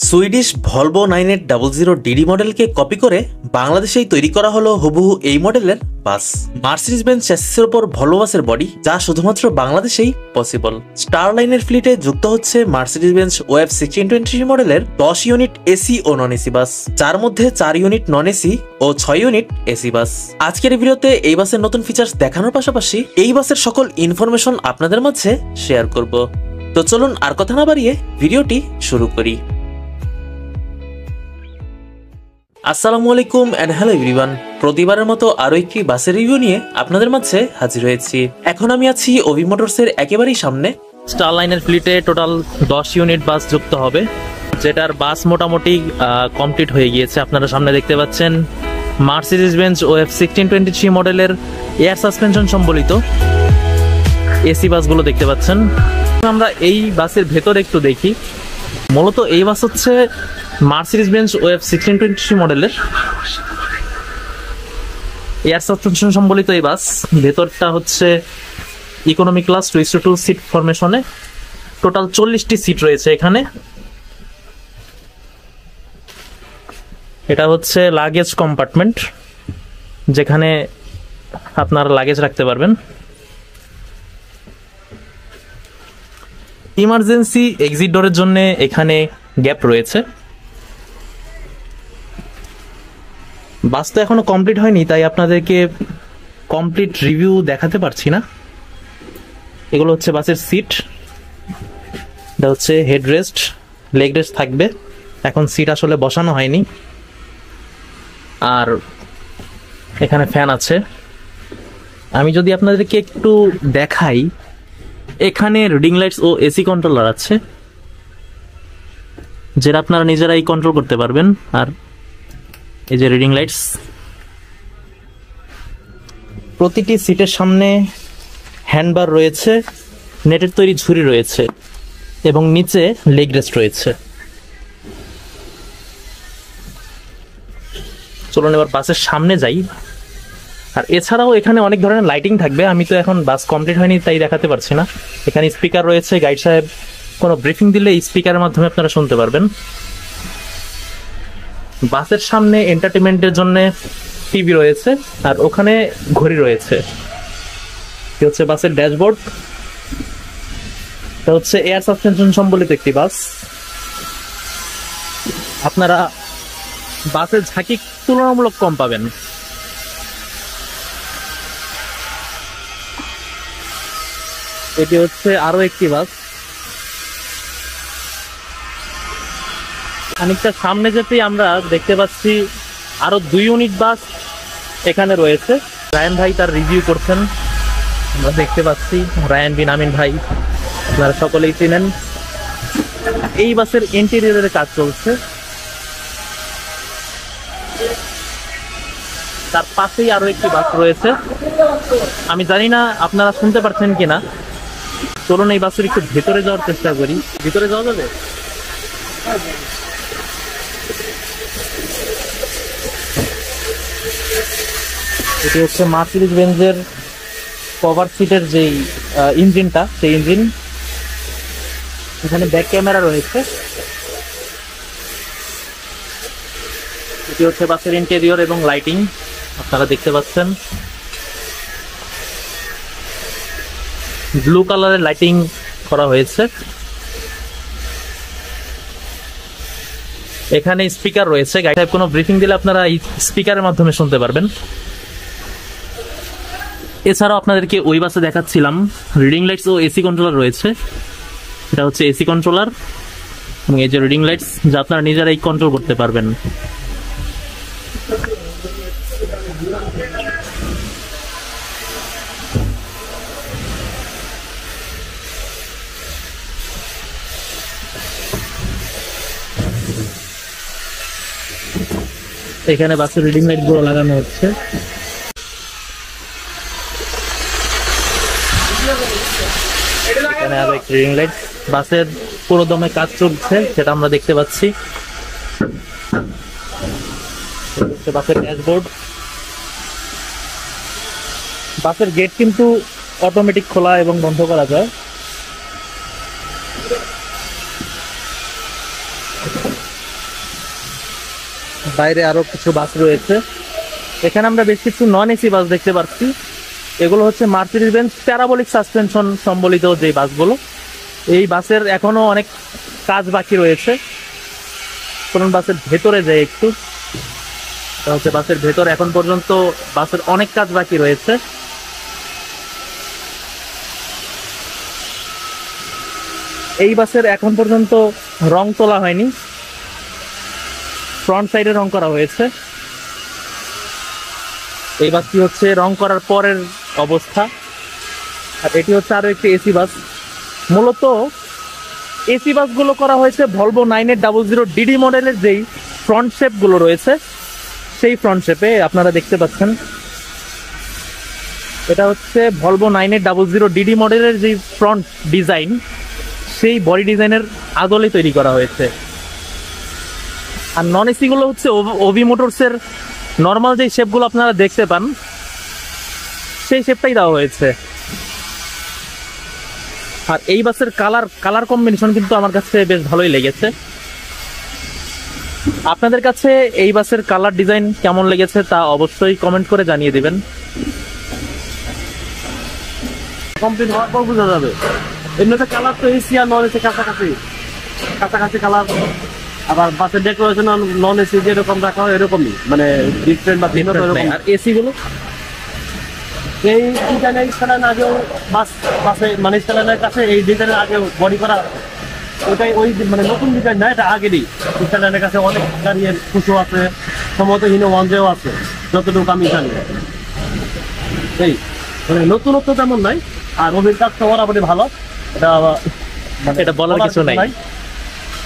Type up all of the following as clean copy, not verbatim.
Swedish Volvo 9800 DD মডেলকে copy করে বাংলাদেশেই তৈরি করা হলো হুবহু এই মডেলের বাস। মার্সিডিজ বেঞ্জ চ্যাসিসের উপর ভলভো বাসের বডি, যা শুধুমাত্র বাংলাদেশেই পসিবল। স্টার লাইনের ফ্লিটে যুক্ত হচ্ছে মার্সিডিজ বেঞ্জ ওএফ 1623 মডেলের 10 ইউনিট এসি ও নন এসি বাস, যার মধ্যে 4 ইউনিট নন এসি ও 6 ইউনিট এসি বাস। আজকের ভিডিওতে এই বাসের নতুন ফিচার্স দেখানোর পাশাপাশি এই বাসের সকল ইনফরমেশন আপনাদের মাঝে শেয়ার করব। তো চলুন আর কথা না বাড়িয়ে ভিডিওটি শুরু করি। আসসালামু আলাইকুম এন্ড হ্যালো এভরিওয়ান। প্রতিবারের মতো আরো একটি বাসের রিভিউ নিয়ে আপনাদের মাঝে হাজির হয়েছি। এখন আমি আছি ওভি মোটরসের একেবারেই সামনে। স্টার লাইনের ফ্লিটে টোটাল 10 ইউনিট বাস যুক্ত হবে, যেটার বাস মোটামুটি কমপ্লিট হয়ে গিয়েছে। আপনারা সামনে দেখতে পাচ্ছেন মার্সিডিজ বেঞ্জ ওএফ 1623 মডেলের এয়ার সাসপেনশন সম্বলিত এসি বাসগুলো দেখতে পাচ্ছেন। আমরা এই বাসের ভেতর একটু দেখি। মূলত এই বাস হচ্ছে মার্সিডিজ বেঞ্জ ওএফ 1623 মডেলের এয়ার সাসপেনশন সম্বলিত এই বাস। ভেতরটা হচ্ছে ইকোনমি ক্লাস 2:2 সিট ফরমেশনে। টোটাল 40টি সিট রয়েছে এখানে। এটা হচ্ছে লাগেজ কম্পার্টমেন্ট, যেখানে আপনারা লাগেজ রাখতে পারবেন। ইমার্জেন্সি এক্সিট ডোরের জন্য এখানে গ্যাপ রয়েছে। বাস তো এখনো কমপ্লিট হয়নি, তাই আপনাদেরকে কমপ্লিট রিভিউ দেখাতে পারছি না। এগুলো হচ্ছে বাসের সিট, এটা হচ্ছে হেড রেস্ট, লেগ রেস্ট থাকবে। এখন সিট আসলে বসানো হয়নি। আর এখানে ফ্যান আছে। আমি যদি আপনাদেরকে একটু দেখাই, এখানে রিডিং লাইটস ও এসি কন্ট্রোলার আছে, যেটা আপনারা নিজেরাই কন্ট্রোল করতে পারবেন। আর এই যে রিডিং লাইটস, প্রতিটি সিটের সামনে হ্যান্ডবার রয়েছে, নেটের তৈরি ঝুড়ি রয়েছে এবং নিচে লেগ রেস্ট রয়েছে। চলুন এবার বাসের সামনে যাই। আর এছাড়াও এখানে অনেক ধরনের লাইটিং থাকবে। আমি তো এখন বাস কমপ্লিট হয়নি তাই দেখাতে পারছি না। এখানে স্পিকার রয়েছে, গাইড সাহেব কোনো ব্রিফিং দিলে স্পিকারের মাধ্যমে আপনারা শুনতে পারবেন। বাসের সামনে এন্টারটেনমেন্টের জন্য টিভি রয়েছে, আর ওখানে ঘড়ি রয়েছে। এটা হচ্ছে বাসের ড্যাশবোর্ড। এটা হচ্ছে এয়ার সাসপেনশন সম্বলিত একটি বাস। আপনারা বাসের ঝাঁকি তুলনামূলক কম পাবেন। এটি হচ্ছে আরো একটি বাস। খানিকটা সামনে যেতেই আমরা দেখতে পাচ্ছি আরো 2 ইউনিট বাস এখানে রয়েছে। রায়ান ভাই তার রিভিউ করছেন, আমরা দেখতে পাচ্ছি। রায়ান বিন আমিন ভাই আপনারা সকলেই চিনেন। এই বাসের ইন্টেরিয়রের কাজ চলছে। তার পাশেই আরো একটি বাস রয়েছে। আমি জানি না আপনারা শুনতে পাচ্ছেন কিনা। চলুন এই বাসের একটু ভেতরে যাওয়ার চেষ্টা করি। ভিতরে যাওয়া যাবে? এটি হচ্ছে মার্সিডিজ বেঞ্জের কভার সিটের যেই ইঞ্জিনটা, সেই ইঞ্জিন। এখানে ব্যাক ক্যামেরা রয়েছে। এটি হচ্ছে বাসের ইন্টেরিয়র এবং লাইটিং, আপনারা দেখতে পাচ্ছেন। ব্লু কালারের লাইটিং করা হয়েছে। এখানে স্পিকার রয়েছে, গাইড সাহেব কোনো ব্রিফিং দিলে আপনারা এই স্পিকারের মাধ্যমে শুনতে পারবেন। এছাড়াও আপনাদেরকে ওই বাসে দেখাচ্ছিলাম রিডিং লাইটস ও এসি কন্ট্রোলার রয়েছে। এটা হচ্ছে এসি কন্ট্রোলার এবং এই যে রিডিং লাইটস, যা আপনারা নিজেরাই কন্ট্রোল করতে পারবেন। এখানে বাসের রিডিং লাইট গুলো লাগানো হচ্ছে। এখানে আরো একটি রিডিং লাইট। বাসের পুরো দমে কাজ চলছে, সেটা আমরা দেখতে পাচ্ছি। বাসের ড্যাশবোর্ড। বাসের গেট কিন্তু অটোমেটিক খোলা এবং বন্ধ করা যায়। বাইরে আরো কিছু বাস রয়েছে। এখানে আমরা বেশ কিছু নন এসি বাস দেখতে পাচ্ছি। এগুলো হচ্ছে মার্সিডিজ বেঞ্জ প্যারাবোলিক সাসপেনশন সম্বলিত যে বাসগুলো। এই বাসের এখনো অনেক কাজ বাকি রয়েছে। কোন বাসের ভেতরে যায় একটু, এটা হচ্ছে বাসের ভেতর। এখন পর্যন্ত বাসের অনেক কাজ বাকি রয়েছে। এই বাসের এখন পর্যন্ত রং তোলা হয়নি, ফ্রন্ট সাইডে রং করা হয়েছে। এই বাসটি হচ্ছে রং করার পরের অবস্থা। আর এটি হচ্ছে আরো একটি এসি বাস। মূলত এসি বাসগুলো করা হয়েছে ভলভো 9800 ডিডি মডেলের যেই ফ্রন্ট শেপগুলো রয়েছে সেই ফ্রন্ট শেপে আপনারা দেখতে পাচ্ছেন। এটা হচ্ছে ভলভো 9800 ডিডি মডেলের যে ফ্রন্ট ডিজাইন, সেই বডি ডিজাইনের আদলে তৈরি করা হয়েছে। আর নন এসি গুলো হচ্ছে ওভি মোটরসের নর্মাল যে শেপগুলো আপনারা দেখতে পান সেই শেপটাই দেওয়া হয়েছে। আর এই বাসের কালার কম্বিনেশন কিন্তু আমার কাছে বেশ ভালোই লেগেছে। আপনাদের কাছে এই বাসের কালার ডিজাইন কেমন লেগেছে তা অবশ্যই কমেন্ট করে জানিয়ে দিবেন। কমপ্লিট হওয়ার পর বোঝা যাবে। এমনিতে কালার তো এসি আর নন এসি কাছাকাছি কাছাকাছি কালার। আবার বাসের ডেকোরেশন নন এসি যেরকম রাখা হয় এরকমই, মানে ডিফারেন্ট বা ভিন্ন তো এরকম। আর এসি গুলো এই ডিজাইনের স্টাইলের আগেও বাসে মানে স্টাইলের কাছে এই ডিজাইনের আগে বডি করা, ওটাই ওই মানে নতুন ডিজাইন না, এটা আগেরই। স্টাইলের কাছে অনেক গাড়ির কুশো আছে, সম্ভবত হিনো ওয়ানজেও আছে যতটুকু আমি জানি। এই মানে নতুনত্ব তেমন নাই। আর অভিজ্ঞতা তো মোটামুটি ভালো, এটা বলার কিছু নাই।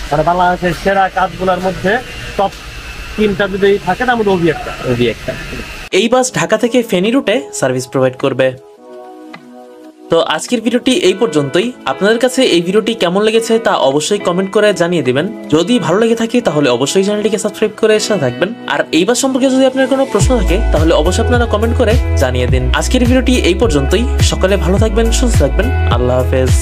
মানে বাংলাদেশের সেরা কাজগুলোর মধ্যে টপ 3টা যদি থাকে তার মধ্যে ওভি একটা। এই বাস ঢাকা থেকে ফেনী রুটে সার্ভিস প্রোভাইড করবে। তো আজকের ভিডিওটি এই পর্যন্তই। আপনাদের কাছে এই ভিডিওটি কেমন লেগেছে তা অবশ্যই কমেন্ট করে জানিয়ে দিবেন। যদি ভালো লেগে থাকে তাহলে অবশ্যই চ্যানেলটিকে সাবস্ক্রাইব করে সাথে থাকবেন। আর এই বাস সম্পর্কে যদি আপনার কোনো প্রশ্ন থাকে তাহলে অবশ্যই আপনারা কমেন্ট করে জানিয়ে দিন। আজকের ভিডিওটি এই পর্যন্তই। সকালে ভালো থাকবেন, সুস্থ থাকবেন। আল্লাহ হাফেজ।